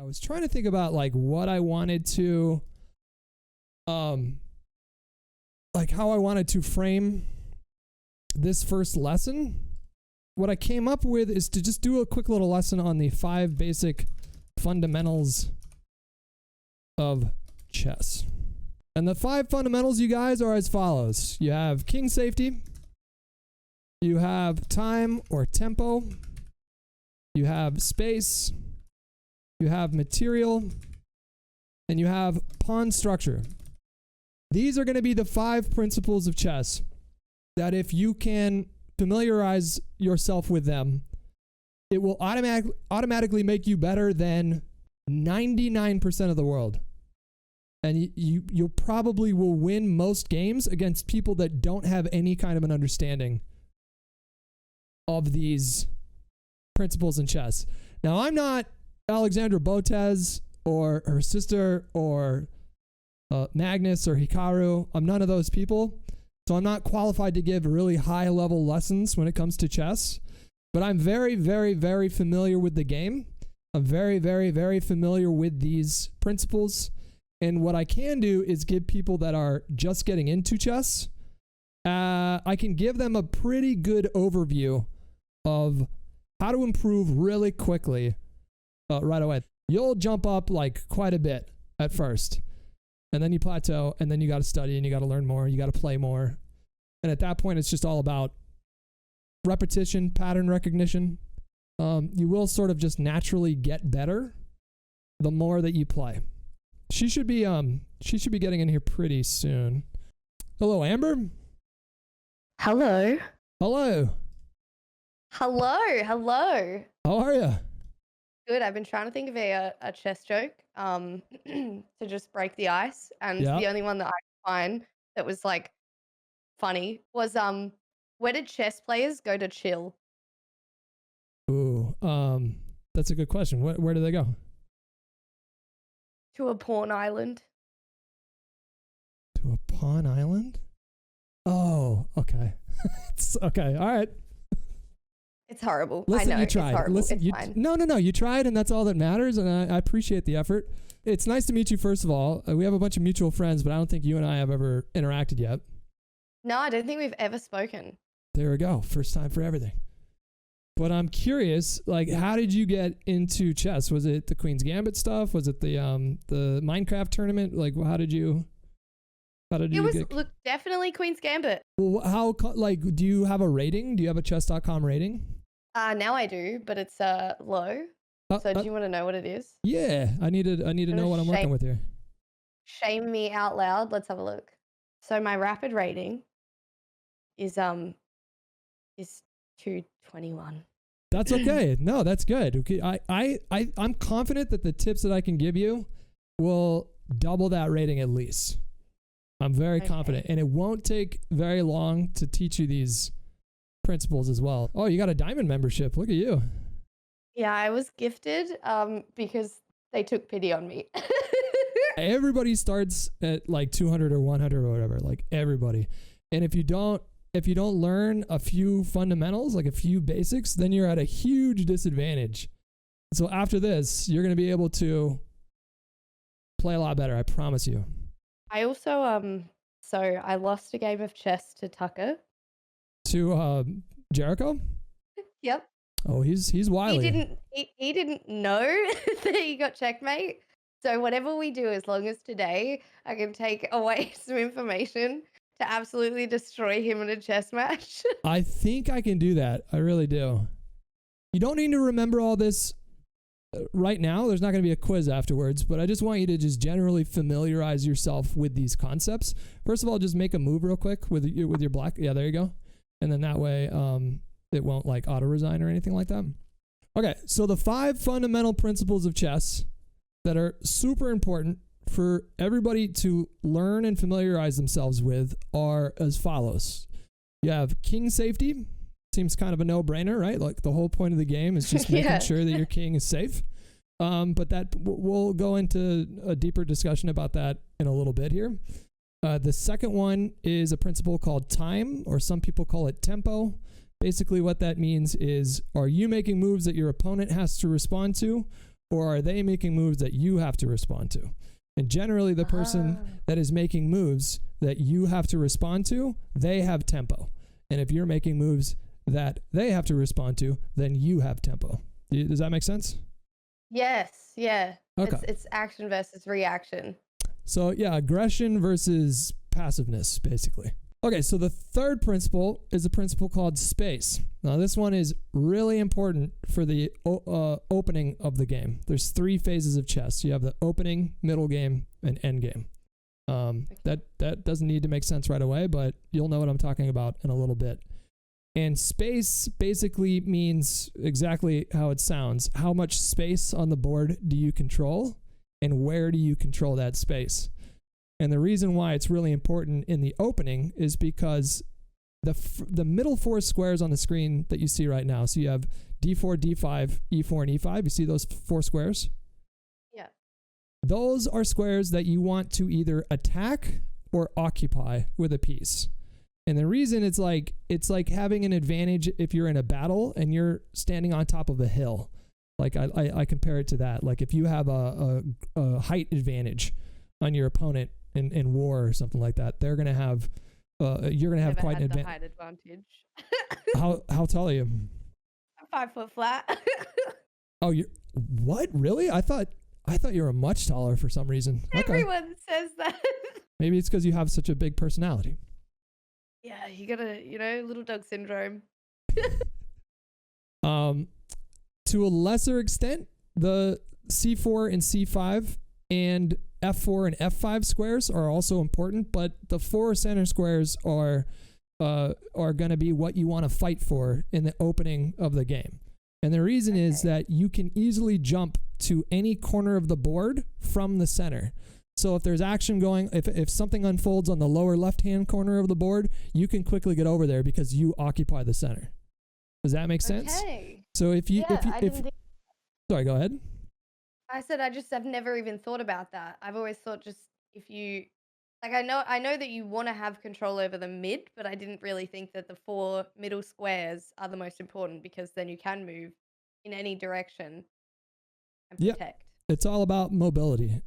was trying to think about like what I wanted to, like how I wanted to frame this first lesson. What I came up with is to just do a quick little lesson on the 5 basic fundamentals of chess. And the 5 fundamentals, you guys, are as follows. You have king safety. You have time or tempo. You have space. You have material. And you have pawn structure. These are going to be the 5 principles of chess that if you can familiarize yourself with them, it will automatically make you better than 99% of the world. And you probably will win most games against people that don't have any kind of an understanding of these principles in chess. Now, I'm not Alexandra Botez or her sister or Magnus or Hikaru. I'm none of those people. So I'm not qualified to give really high level lessons when it comes to chess. But I'm very, very, very familiar with the game. I'm very, very, very familiar with these principles. And what I can do is give people that are just getting into chess, I can give them a pretty good overview of how to improve really quickly right away. You'll jump up like quite a bit at first, and then you plateau, and then you got to study and you got to learn more. You got to play more. And at that point, it's just all about repetition, pattern recognition. You will sort of just naturally get better the more that you play. She should be getting in here pretty soon. Hello, Amber. Hello. Hello. Hello. Hello. How are you? Good. I've been trying to think of a chess joke to just break the ice, and the only one that I could find that was like funny was where did chess players go to chill? Ooh, that's a good question. Where do they go? To a pawn island. To a pawn island? Oh, okay. It's okay. All right. It's horrible. Listen, I know. you tried. It's horrible. Listen, it's fine. No. You tried, and that's all that matters. And I appreciate the effort. It's nice to meet you, first of all. We have a bunch of mutual friends, but I don't think you and I have ever interacted yet. No, I don't think we've ever spoken. There we go. First time for everything. But I'm curious, like, how did you get into chess? Was it the Queen's Gambit stuff? Was it the Minecraft tournament? Like, how did you Look, definitely Queen's Gambit. Well, do you have a rating? Do you have a chess.com rating? Now I do, but it's low. So do you want to know what it is? Yeah, I need to know what I'm working with here. Shame me out loud. Let's have a look. So my rapid rating is 221. That's okay. No, that's good. Okay, I'm confident that the tips that I can give you will double that rating at least. I'm very confident, and it won't take very long to teach you these principles as well. Oh, you got a diamond membership. Look at you. Yeah, I was gifted because they took pity on me. Everybody starts at like 200 or 100 or whatever, like everybody. And if you don't learn a few fundamentals, like a few basics, then you're at a huge disadvantage. So after this, you're going to be able to play a lot better. I promise you. I also, so I lost a game of chess to Tucker. To Jericho? Yep. Oh, he's wily. He didn't know that he got checkmate. So whatever we do, as long as today I can take away some information to absolutely destroy him in a chess match. I think I can do that. I really do. You don't need to remember all this right now. There's not going to be a quiz afterwards, but I just want you to just generally familiarize yourself with these concepts. First of all, just make a move real quick with your black. Yeah, there you go. And then that way it won't like auto resign or anything like that. Okay, so the 5 fundamental principles of chess that are super important for everybody to learn and familiarize themselves with are as follows. You have king safety. Seems kind of a no-brainer, right? Like the whole point of the game is just making sure that your king is safe. But that we'll go into a deeper discussion about that in a little bit here. The second one is a principle called time, or some people call it tempo. Basically what that means is, are you making moves that your opponent has to respond to, or are they making moves that you have to respond to? And generally the person that is making moves that you have to respond to, they have tempo. And if you're making moves that they have to respond to, then you have tempo. Does that make sense? Yes, yeah. Okay. It's action versus reaction. So yeah, aggression versus passiveness, basically. Okay, so the third principle is a principle called space. Now this one is really important for the opening of the game. There's 3 phases of chess. You have the opening, middle game, and end game. That doesn't need to make sense right away, but you'll know what I'm talking about in a little bit. And space basically means exactly how it sounds. How much space on the board do you control, and where do you control that space? And the reason why it's really important in the opening is because the middle 4 squares on the screen that you see right now, so you have d4, d5, e4, and e5. You see those 4 squares? Yeah. Those are squares that you want to either attack or occupy with a piece. And the reason it's like having an advantage if you're in a battle and you're standing on top of a hill. Like I compare it to that. Like if you have a height advantage on your opponent in war or something like that, they're gonna have you're gonna have quite an advantage. Height advantage. How tall are you? I'm 5 foot flat. Oh, you're what? Really? I thought you were much taller for some reason. Everyone says that. Maybe it's because you have such a big personality. Yeah, you gotta, little dog syndrome. To a lesser extent, the C4 and C5 and F4 and F5 squares are also important, but the 4 center squares are going to be what you want to fight for in the opening of the game. And the reason is that you can easily jump to any corner of the board from the center. So if there's action going, if something unfolds on the lower left-hand corner of the board, you can quickly get over there because you occupy the center. Does that make sense? Okay. So sorry, go ahead. I said I've never even thought about that. I've always thought just if you, like, I know that you want to have control over the mid, but I didn't really think that the 4 middle squares are the most important because then you can move in any direction and protect. Yeah, it's all about mobility.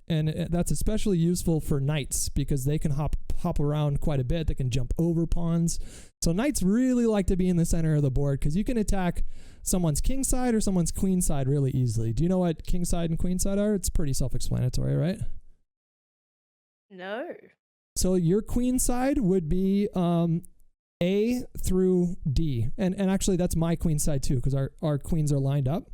And that's especially useful for knights because they can hop around quite a bit. They can jump over pawns. So knights really like to be in the center of the board because you can attack someone's king side or someone's queen side really easily. Do you know what king side and queen side are? It's pretty self-explanatory, right? No. So your queen side would be A through D. And actually that's my queen side too because our queens are lined up.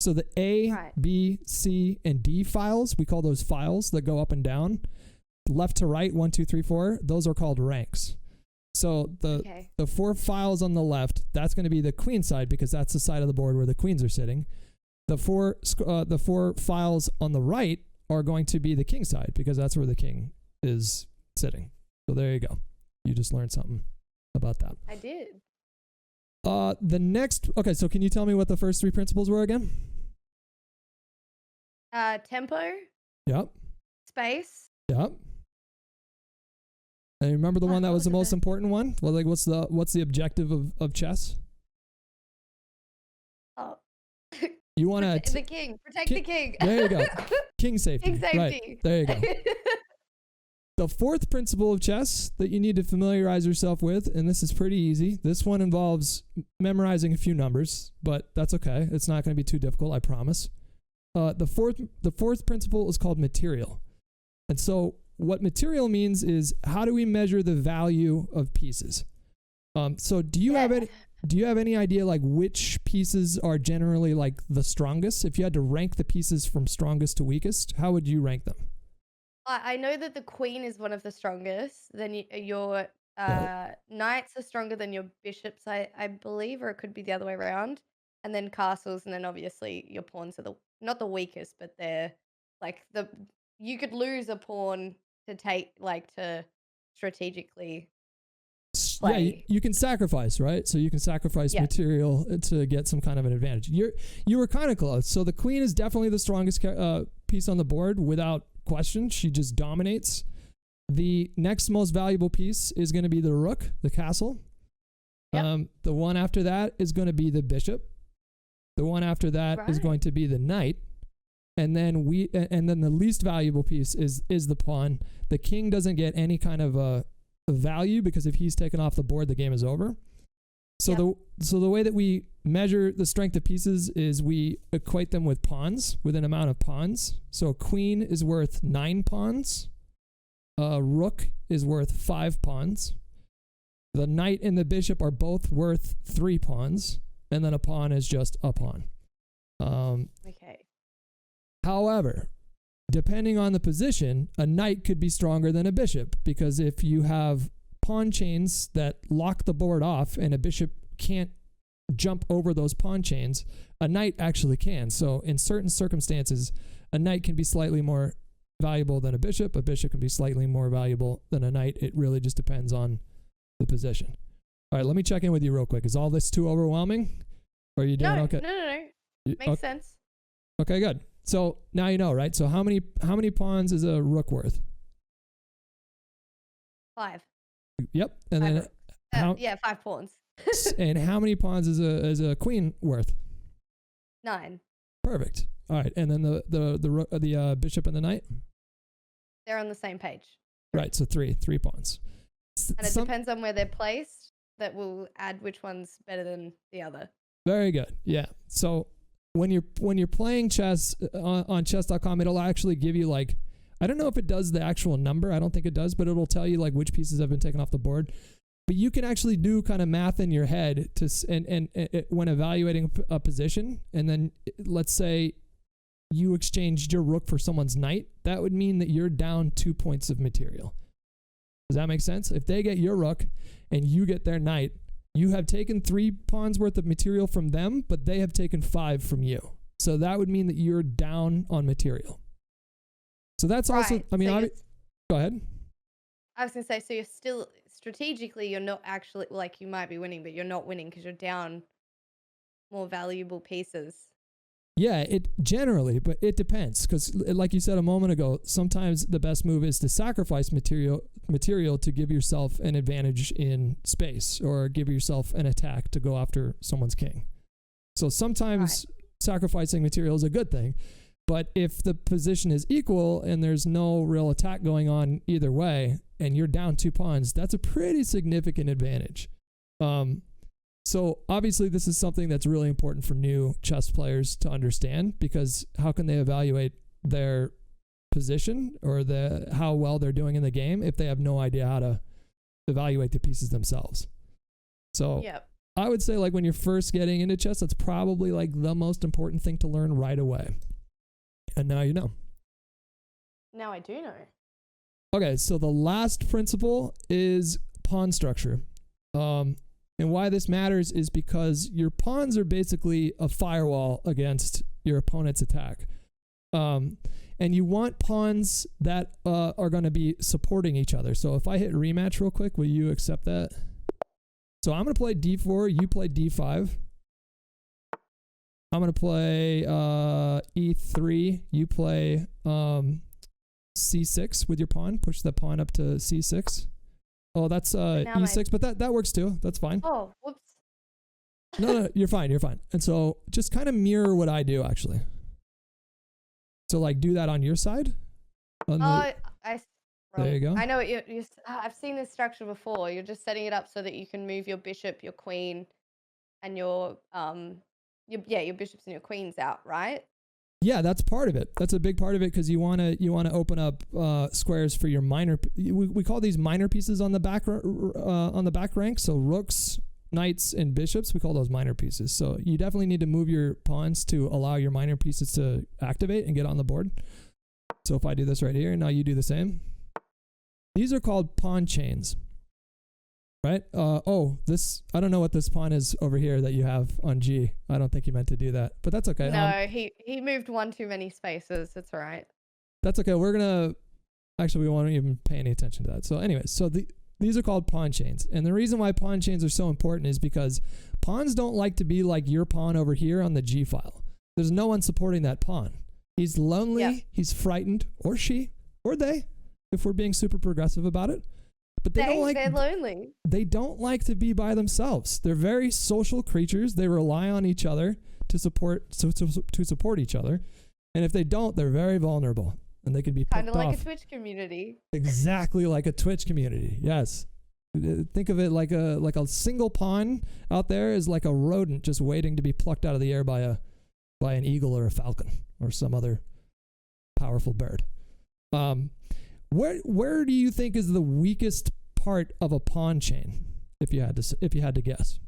So the A, B, C, and D files, we call those files that go up and down. Left to right, 1, 2, 3, 4, those are called ranks. So the 4 files on the left, that's going to be the queen side because that's the side of the board where the queens are sitting. The 4 files on the right are going to be the king side because that's where the king is sitting. So there you go. You just learned something about that. I did. So can you tell me what the first 3 principles were again? Tempo. Yep. Space. Yep. And remember the one that was the most important one? Well, like what's the objective of chess? Oh. You want to the king. Protect the king. There you go. King safety. King safety. Right. There you go. The 4th principle of chess that you need to familiarize yourself with, and this is pretty easy. This one involves memorizing a few numbers, but that's okay. It's not going to be too difficult, I promise. The fourth principle is called material. And so what material means is how do we measure the value of pieces? So do you have any idea like which pieces are generally like the strongest? If you had to rank the pieces from strongest to weakest, how would you rank them? I know that the queen is one of the strongest. Then your knights are stronger than your bishops, I believe, or it could be the other way around. And then castles, and then obviously your pawns are not the weakest, but they're like you could lose a pawn to to strategically play. Yeah, you can sacrifice, right? So you can sacrifice material to get some kind of an advantage. You were kind of close. So the queen is definitely the strongest piece on the board without question. She just dominates. The next most valuable piece is going to be the rook, the castle. Yep. The one after that is going to be the bishop. The one after that is going to be the knight. And then the least valuable piece is the pawn. The king doesn't get any kind of a value because if he's taken off the board, the game is over. So the way that we measure the strength of pieces is we equate them with pawns, with an amount of pawns. So a queen is worth 9 pawns. A rook is worth 5 pawns. The knight and the bishop are both worth 3 pawns. And then a pawn is just a pawn. Okay. However, depending on the position, a knight could be stronger than a bishop, because if you have pawn chains that lock the board off and a bishop can't jump over those pawn chains, a knight actually can. So in certain circumstances, a knight can be slightly more valuable than a bishop can be slightly more valuable than a knight. It really just depends on the position. All right, let me check in with you real quick. Is all this too overwhelming? Or are you doing okay? No. Makes sense. Okay, good. So now you know, right? So how many pawns is a rook worth? 5. Yep. And then 5 pawns. And how many pawns is a queen worth? 9. Perfect. All right. And then the bishop and the knight? They're on the same page. Right. So 3 pawns. And it depends on where they're placed that will add which one's better than the other. Very good. Yeah. So when you're playing chess on chess.com, it'll actually give you like, I don't know if it does the actual number. I don't think it does, but it'll tell you like which pieces have been taken off the board. But you can actually do kind of math in your head and when evaluating a position. And then let's say you exchanged your rook for someone's knight. That would mean that you're down 2 points of material. Does that make sense? If they get your rook and you get their knight, you have taken 3 pawns worth of material from them, but they have taken 5 from you. So that would mean that you're down on material. So that's also, I mean, go ahead. I was going to say, so you're still, strategically, you're not actually, like you might be winning, but you're not winning because you're down more valuable pieces. Yeah, it generally, but it depends. Because like you said a moment ago, sometimes the best move is to sacrifice material to give yourself an advantage in space or give yourself an attack to go after someone's king. So sometimes sacrificing material is a good thing. But if the position is equal and there's no real attack going on either way, and you're down 2 pawns, that's a pretty significant advantage. So obviously this is something that's really important for new chess players to understand, because how can they evaluate their position or how well they're doing in the game if they have no idea how to evaluate the pieces themselves? So I would say like when you're first getting into chess, that's probably like the most important thing to learn right away. And now you know. Now I do know. Okay, so the last principle is pawn structure. And why this matters is because your pawns are basically a firewall against your opponent's attack. And you want pawns that are going to be supporting each other. So if I hit rematch real quick, will you accept that? So I'm going to play d4, you play d5. I'm going to play e3, you play c6 with your pawn. Push the pawn up to c6. Oh, that's e6, but that works too. That's fine. Oh, whoops. No, you're fine. You're fine. And so just kind of mirror what I do, actually. So like do that on your side. There you go. I know what I've seen this structure before. You're just setting it up so that you can move your bishop, your queen, and your bishops and your queens out, right? Yeah, that's part of it. That's a big part of it, because you want to open up squares for your minor. We call these minor pieces on the back rank. So rooks, knights, and bishops, we call those minor pieces. So you definitely need to move your pawns to allow your minor pieces to activate and get on the board. So if I do this right here, now you do the same. These are called pawn chains. Right? I don't know what this pawn is over here that you have on G. I don't think you meant to do that, but that's okay. No, he moved one too many spaces. It's all right. That's okay. We won't even pay any attention to that. So anyways, these are called pawn chains. And the reason why pawn chains are so important is because pawns don't like to be like your pawn over here on the G file. There's no one supporting that pawn. He's lonely, he's frightened, or she, or they, if we're being super progressive about it. But they're lonely. They don't like to be by themselves. They're very social creatures. They rely on each other to support each other. And if they don't, they're very vulnerable and they could be kind of like off. a Twitch community. Exactly like a Twitch community. Yes. Think of it like a single pawn out there is like a rodent just waiting to be plucked out of the air by an eagle or a falcon or some other powerful bird. Where do you think is the weakest part of a pawn chain if you had to guess?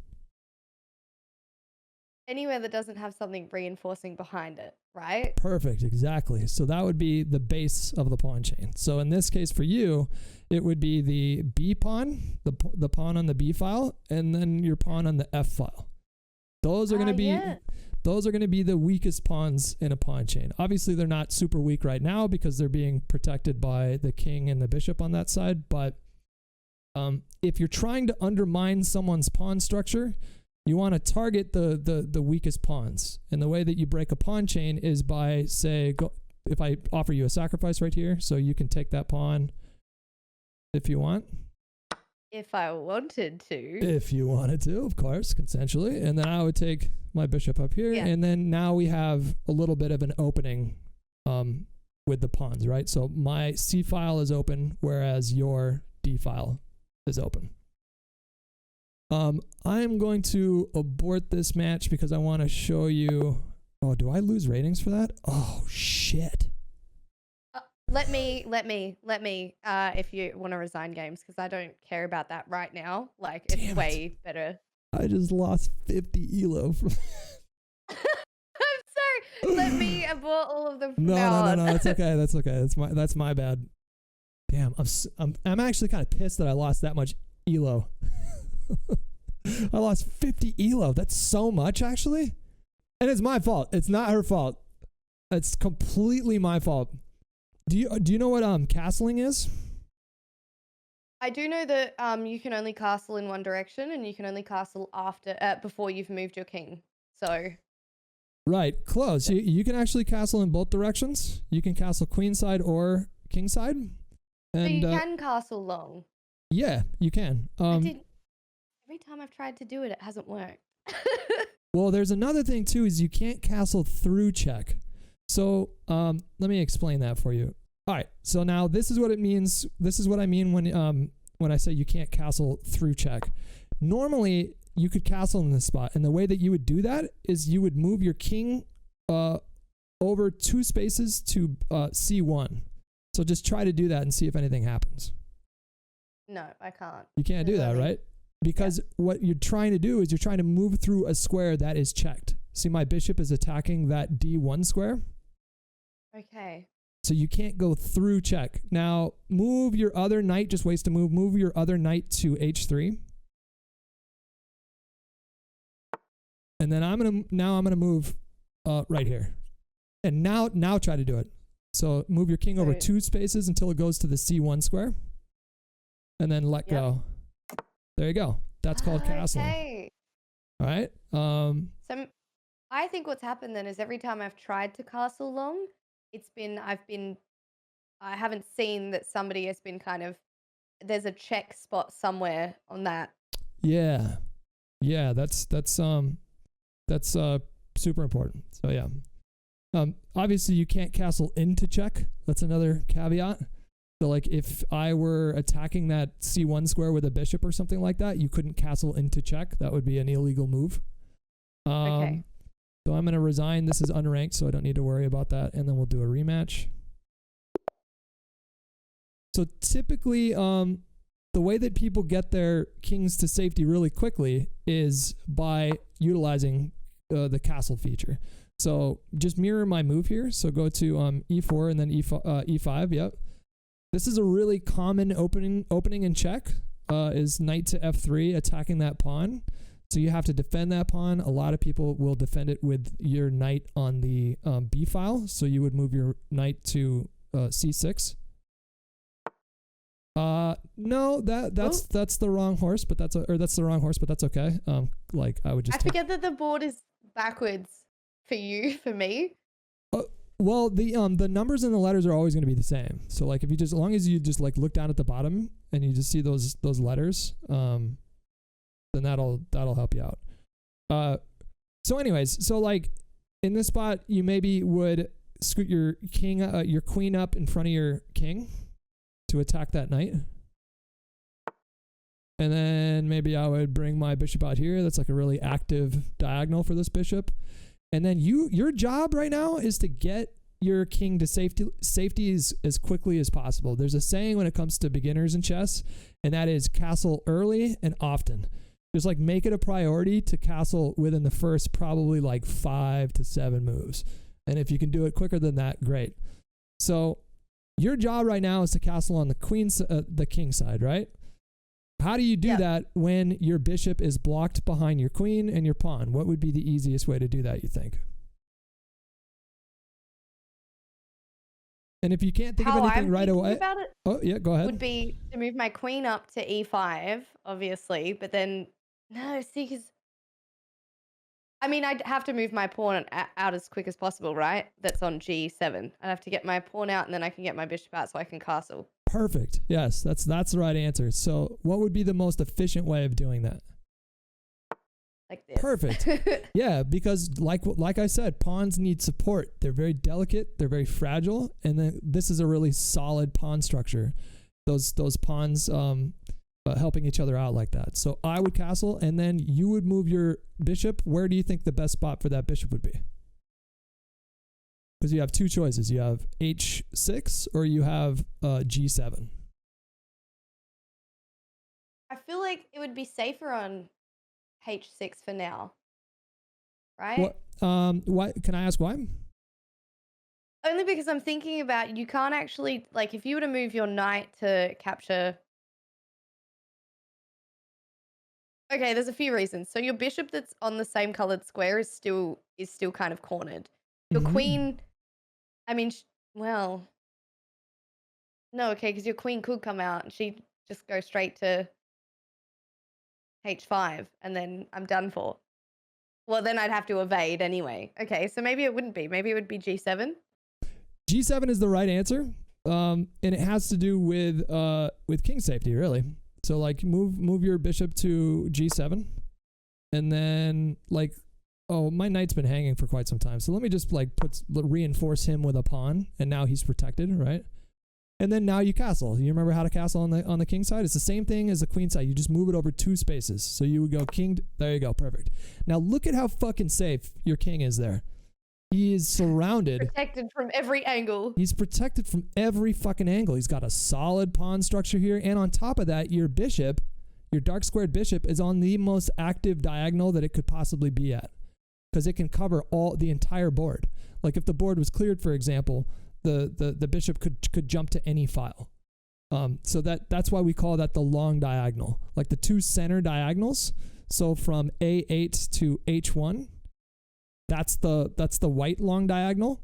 Anywhere that doesn't have something reinforcing behind it, right? Perfect, exactly. So that would be the base of the pawn chain. So in this case for you, it would be the B pawn, the pawn on the B file, and then your pawn on the F file. Those are going to be those are going to be the weakest pawns in a pawn chain. Obviously, they're not super weak right now because they're being protected by the king and the bishop on that side. But if you're trying to undermine someone's pawn structure, you want to target the weakest pawns. And the way that you break a pawn chain is by, say, if I offer you a sacrifice right here, so you can take that pawn if you want. If I wanted to. If you wanted to, of course, consensually. And then I would take my bishop up here. Yeah. And then now we have a little bit of an opening with the pawns, right? So my C file is open, whereas your D file is open. I'm going to abort this match because I want to show you. Oh, do I lose ratings for that? Oh, shit. Let me, if you want to resign games, because I don't care about that right now. Like, it's way better. I just lost 50 elo from... I'm sorry. Let me abort all of them from now on. No, it's okay. That's okay. That's my bad. Damn, I'm actually kind of pissed that I lost that much elo. I lost 50 elo. That's so much, actually. And it's my fault. It's not her fault. It's completely my fault. Do you know what castling is? I do know that you can only castle in one direction, and you can only castle before you've moved your king. So. Right, close. You can actually castle in both directions. You can castle queenside or kingside. And so you can castle long. Yeah, you can. Every time I've tried to do it, it hasn't worked. Well, there's another thing too, is you can't castle through check. So let me explain that for you. All right, so now this is what it means. This is what I mean when I say you can't castle through check. Normally, you could castle in this spot, and the way that you would do that is you would move your king over 2 spaces to C1. So just try to do that and see if anything happens. No, I can't. You can't do that, right? Because what you're trying to do is you're trying to move through a square that is checked. See, my bishop is attacking that D1 square. Okay. So you can't go through check. Now, move your other knight, just waste a move. Move your other knight to H3. And then I'm gonna move right here. And now try to do it. So move your king over 2 spaces until it goes to the C1 square. And then let go. There you go. That's called castling. Okay. All right. So I think what's happened then is every time I've tried to castle long, I haven't seen that somebody has been there's a check spot somewhere on that. Yeah. Yeah, that's super important. So yeah. Obviously you can't castle into check. That's another caveat. So like if I were attacking that C1 square with a bishop or something like that, you couldn't castle into check. That would be an illegal move. Okay. So I'm going to resign. This is unranked, so I don't need to worry about that. And then we'll do a rematch. So typically, the way that people get their kings to safety really quickly is by utilizing the castle feature. So just mirror my move here. So go to E4 and then E5. Yep. This is a really common opening in check, is knight to F3, attacking that pawn. So you have to defend that pawn. A lot of people will defend it with your knight on the B file. So you would move your knight to C6. No, that's the wrong horse, but that's the wrong horse, but that's okay. Like I would just. I forget that the board is backwards for you, for me. Well, the numbers and the letters are always going to be the same. So like if you as long as you just like look down at the bottom and you just see those letters, then that'll help you out. So anyways, so like in this spot, you maybe would scoot your queen up in front of your king to attack that knight. And then maybe I would bring my bishop out here. That's like a really active diagonal for this bishop. And then your job right now is to get your king to safety as quickly as possible. There's a saying when it comes to beginners in chess, and that is castle early and often. Just like make it a priority to castle within the first probably like 5 to 7 moves. And if you can do it quicker than that, great. So your job right now is to castle on the king side, right? How do you do that when your bishop is blocked behind your queen and your pawn? What would be the easiest way to do that, you think? And if you can't think of anything right away, about it oh yeah, go ahead. Would be to move my queen up to e5, obviously, but then no, see, because I mean, I'd have to move my pawn out as quick as possible, right? That's on g7. I'd have to get my pawn out, and then I can get my bishop out so I can castle. Perfect. Yes, that's the right answer. So, what would be the most efficient way of doing that? Like this. Perfect. Yeah, because like I said, pawns need support. They're very delicate, they're very fragile, and then this is a really solid pawn structure. Those pawns helping each other out like that. So I would castle, and then you would move your bishop. Where do you think the best spot for that bishop would be? Because you have two choices. You have h6 or you have g7. I feel like it would be safer on h6 for now, right? Why? Can I ask why? Only because I'm thinking about, you can't actually, like, if you were to move your knight to capture. Okay, there's a few reasons. So your bishop that's on the same colored square is still kind of cornered. Your queen, I mean, well, no, okay, because your queen could come out and she'd just go straight to h5, and then I'm done for. Well, then I'd have to evade anyway. Okay, so maybe it wouldn't be. Maybe it would be g7. G7 is the right answer, and it has to do with king safety, really. So like move your bishop to g7, and then like, oh, my knight's been hanging for quite some time, so let me just like reinforce him with a pawn, and now he's protected, right? And then now you castle. You remember how to castle on the king side? It's the same thing as the queen side. You just move it over 2 spaces. So you would go king. There you go. Perfect. Now look at how fucking safe your king is there. He is surrounded. Protected from every angle. He's protected from every fucking angle. He's got a solid pawn structure here. And on top of that, your bishop, your dark squared bishop, is on the most active diagonal that it could possibly be at. Because it can cover the entire board. Like if the board was cleared, for example, the bishop could jump to any file. So that's why we call that the long diagonal. Like the 2 center diagonals. So from A8 to H1, that's the white long diagonal.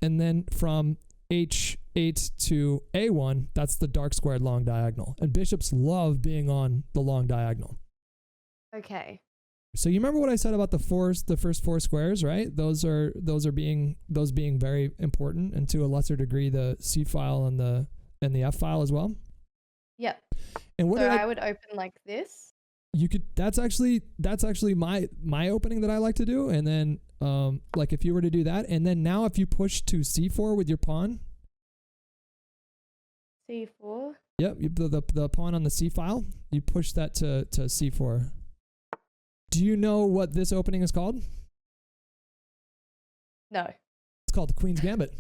And then from H8 to A1, that's the dark squared long diagonal. And bishops love being on the long diagonal. Okay. So you remember what I said about the first 4 squares, right? Those being very important, and to a lesser degree the C file and the F file as well. Yep. And what so I would open like this. You could. That's actually my opening that I like to do. And then like if you were to do that, and then now if you push to C4 with your pawn. C4. Yep. The pawn on the C file. You push that to C4. Do you know what this opening is called? No. It's called the Queen's Gambit.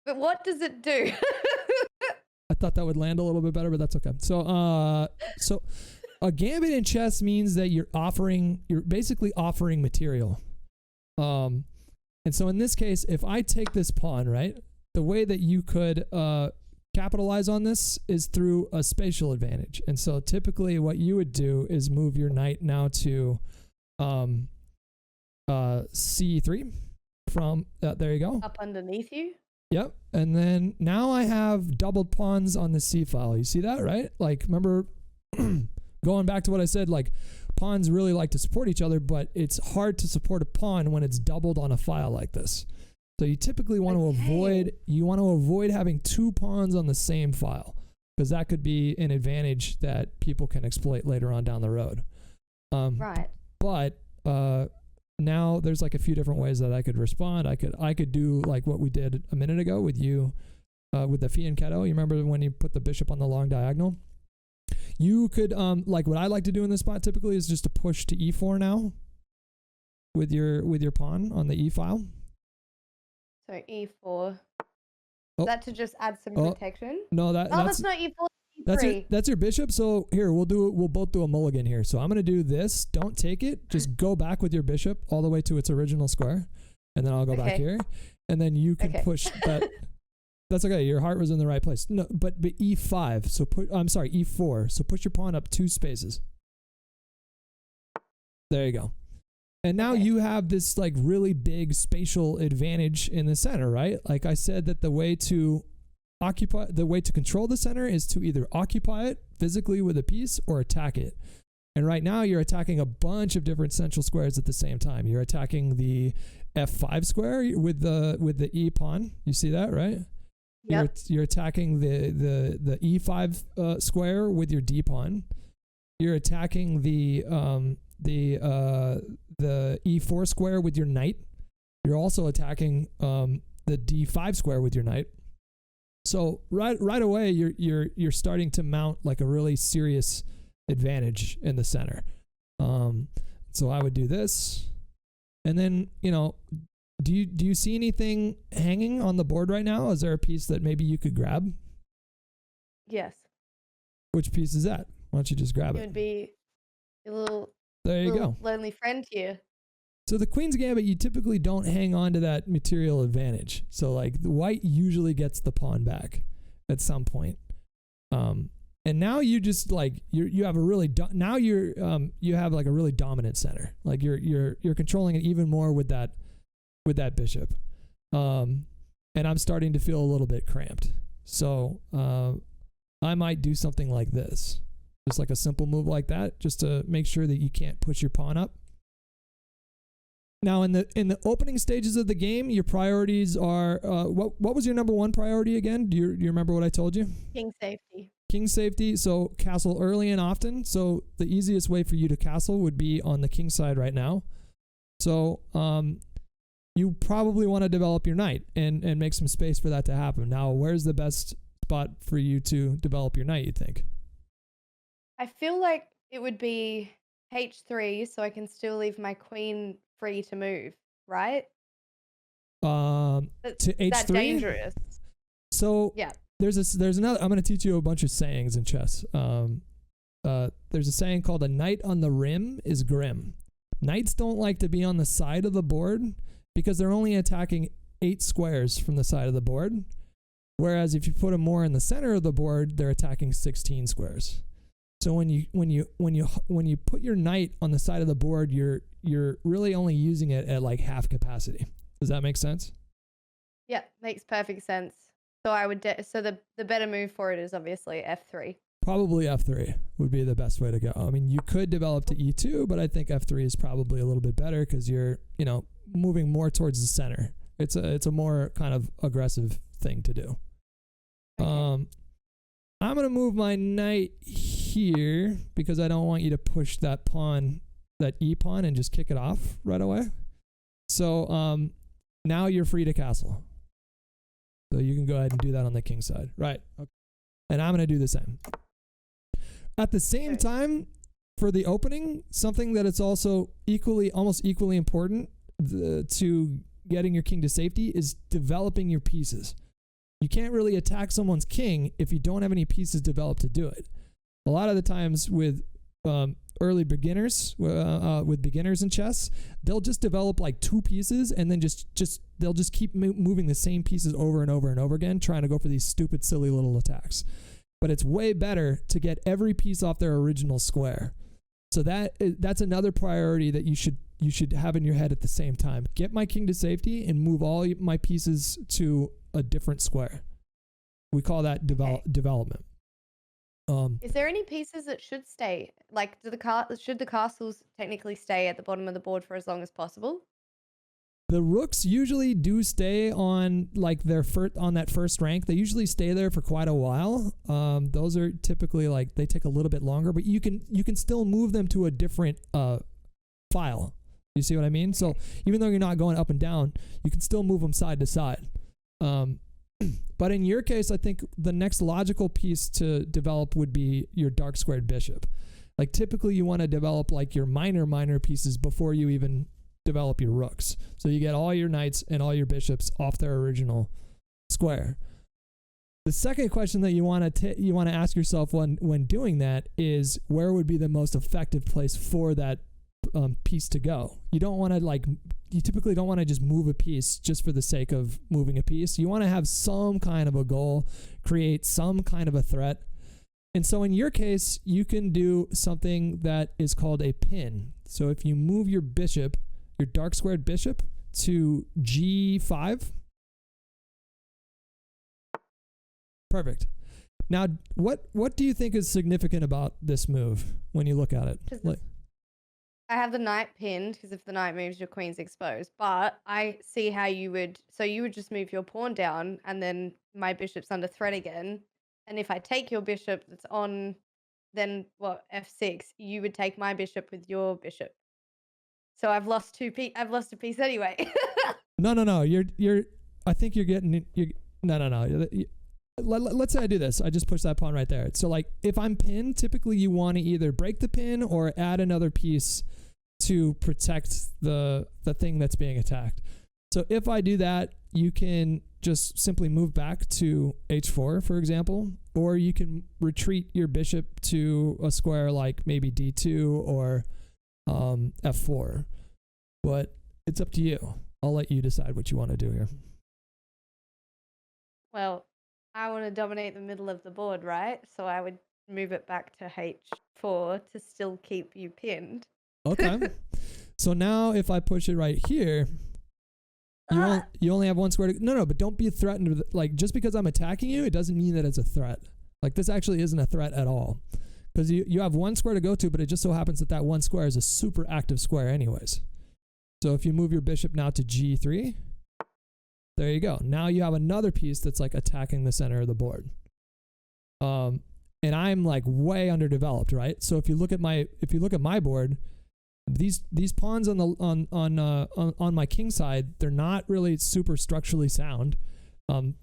But what does it do? I thought that would land a little bit better, but that's okay. So, so a gambit in chess means that you're basically offering material. And so in this case, if I take this pawn, right, the way that you could capitalize on this is through a spatial advantage. And so typically what you would do is move your knight now to C3 from there you go. Up underneath you. Yep. And then now I have doubled pawns on the C file. You see that, right? Like remember going back to what I said, like pawns really like to support each other, but it's hard to support a pawn when it's doubled on a file like this. So you typically want to avoid having 2 pawns on the same file, because that could be an advantage that people can exploit later on down the road. Right. But now there's like a few different ways that I could respond. I could do like what we did a minute ago with you, with the fianchetto. You remember when you put the bishop on the long diagonal? You could like what I like to do in this spot typically is just to push to e4 now with your pawn on the e file. So e4. Is that to just add some protection? No, that's not e4. That's your bishop. So here we'll both do a mulligan here. So I'm gonna do this. Don't take it. Just go back with your bishop all the way to its original square, and then I'll go back here, and then you can push that. That's okay. Your heart was in the right place. No, but e5. So I'm sorry, e4. So push your pawn up 2 spaces. There you go. And now you have this like really big spatial advantage in the center, right? Like I said that the way to control the center is to either occupy it physically with a piece or attack it. And right now you're attacking a bunch of different central squares at the same time. You're attacking the f5 square with the e pawn. You see that, right? Yep. You're attacking the e5 square with your d pawn. You're attacking the e4 square with your knight. You're also attacking the d5 square with your knight. So right away you're starting to mount like a really serious advantage in the center. So I would do this, and then do you see anything hanging on the board right now? Is there a piece that maybe you could grab? Yes. Which piece is that? Why don't you just grab it? It would be a little. There you go. Lonely friend here. So the Queen's Gambit, you typically don't hang on to that material advantage. So like the white usually gets the pawn back at some point. And now you just like you have a really you have like a really dominant center. Like you're controlling it even more with that bishop. And I'm starting to feel a little bit cramped. So I might do something like this. Just like a simple move like that, just to make sure that you can't push your pawn up. Now, in the opening stages of the game, your priorities are what was your number 1 priority again? Do you remember what I told you? King safety. King safety. So castle early and often. So the easiest way for you to castle would be on the king side right now. So you probably want to develop your knight and make some space for that to happen. Now, where's the best spot for you to develop your knight, you think? I feel like it would be h3, so I can still leave my queen free to move, right? To h3? That's dangerous. So yeah, there's another. I'm going to teach you a bunch of sayings in chess. There's a saying called "a knight on the rim is grim." Knights don't like to be on the side of the board because they're only attacking 8 squares from the side of the board, whereas if you put them more in the center of the board, they're attacking 16 squares. So when you put your knight on the side of the board, you're really only using it at like half capacity. Does that make sense? Yeah, makes perfect sense. So I would so the better move for it is obviously f3. Probably f3 would be the best way to go. I mean, you could develop to e2, but I think f3 is probably a little bit better because you're moving more towards the center. It's a more kind of aggressive thing to do. Okay. I'm going to move my knight here because I don't want you to push that pawn, that e pawn, and just kick it off right away. So now you're free to castle. So you can go ahead and do that on the king side. Right. Okay. And I'm going to do the same. At the same time, for the opening, something that it's also almost equally important to getting your king to safety is developing your pieces. You can't really attack someone's king if you don't have any pieces developed to do it. A lot of the times with early beginners, with beginners in chess, they'll just develop like 2 pieces and then they'll just keep moving the same pieces over and over and over again, trying to go for these stupid, silly little attacks. But it's way better to get every piece off their original square. So that's another priority that you should have in your head at the same time. Get my king to safety and move all my pieces to a different square. We call that development. Is there any pieces that should stay? Like, should the castles technically stay at the bottom of the board for as long as possible? The rooks usually do stay on like on that first rank. They usually stay there for quite a while. Those are typically like they take a little bit longer, but you can still move them to a different file. You see what I mean? So even though you're not going up and down, you can still move them side to side. But in your case, I think the next logical piece to develop would be your dark squared bishop. Like typically you want to develop like your minor pieces before you even develop your rooks. So you get all your knights and all your bishops off their original square. The second question that you want to ask yourself when doing that is, where would be the most effective place for that piece to go? You typically don't want to just move a piece just for the sake of moving a piece. You want to have some kind of a goal, create some kind of a threat. And so in your case, you can do something that is called a pin. So if you move your bishop, your dark squared bishop, to G5. Perfect. Now, what do you think is significant about this move when you look at it? I have the knight pinned because if the knight moves, your queen's exposed. But I see how you would just move your pawn down and then my bishop's under threat again. And if I take your bishop that's on, then F6, you would take my bishop with your bishop. So I've lost I've lost a piece anyway. No. I think you're getting. No. Let's say I do this. I just push that pawn right there. So like if I'm pinned, typically you want to either break the pin or add another piece to protect the thing that's being attacked. So if I do that, you can just simply move back to H4, for example, or you can retreat your bishop to a square like maybe D2 or F4. But it's up to you. I'll let you decide what you want to do here. Well, I want to dominate the middle of the board, right? So I would move it back to H4 to still keep you pinned. Okay. So now if I push it right here, you only have one square to... No, but don't be threatened with... Like, just because I'm attacking you, it doesn't mean that it's a threat. Like, this actually isn't a threat at all. Because you have one square to go to, but it just so happens that one square is a super active square anyways. So if you move your bishop now to G3... There you go. Now you have another piece that's like attacking the center of the board. And I'm like way underdeveloped, right? So if you look at my board, these pawns on my king side, they're not really super structurally sound.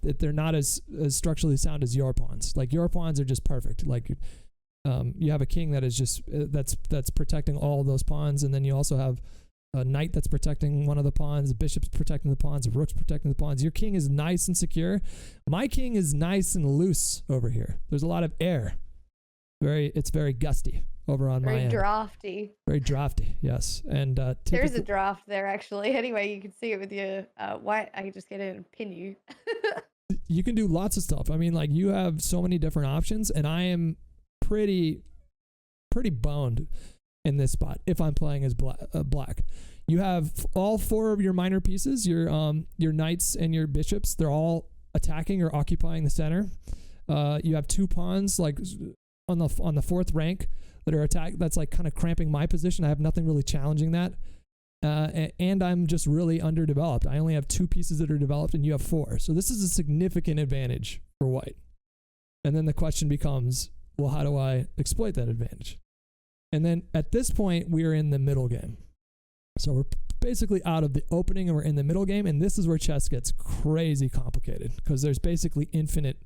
They're not as structurally sound as your pawns. Like your pawns are just perfect. Like you have a king that is just that's protecting all of those pawns, and then you also have a knight that's protecting one of the pawns, a bishop's protecting the pawns, a rook's protecting the pawns. Your king is nice and secure. My king is nice and loose over here. There's a lot of air. It's very gusty over on my end. Very drafty. Very drafty, yes. And there's a draft there actually. Anyway, you can see it with your white. I can just get in and pin you. You can do lots of stuff. I mean, like you have so many different options, and I am pretty boned in this spot if I'm playing as black. You have all four of your minor pieces, your knights and your bishops. They're all attacking or occupying the center. You have two pawns like on the fourth rank that are attack. That's like kind of cramping my position. I have nothing really challenging that, and I'm just really underdeveloped. I only have two pieces that are developed, and you have four. So this is a significant advantage for white. And then the question becomes, well, how do I exploit that advantage? And then at this point, we are in the middle game. So we're basically out of the opening and we're in the middle game. And this is where chess gets crazy complicated because there's basically infinite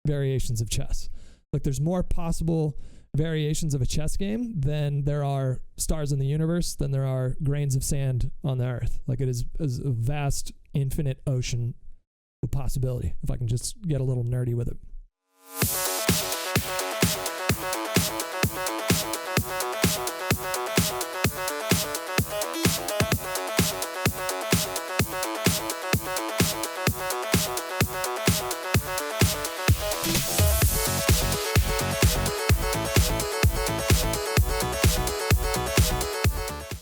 variations of chess. Like there's more possible variations of a chess game than there are stars in the universe, than there are grains of sand on the earth. Like it is a vast, infinite ocean of possibility, if I can just get a little nerdy with it.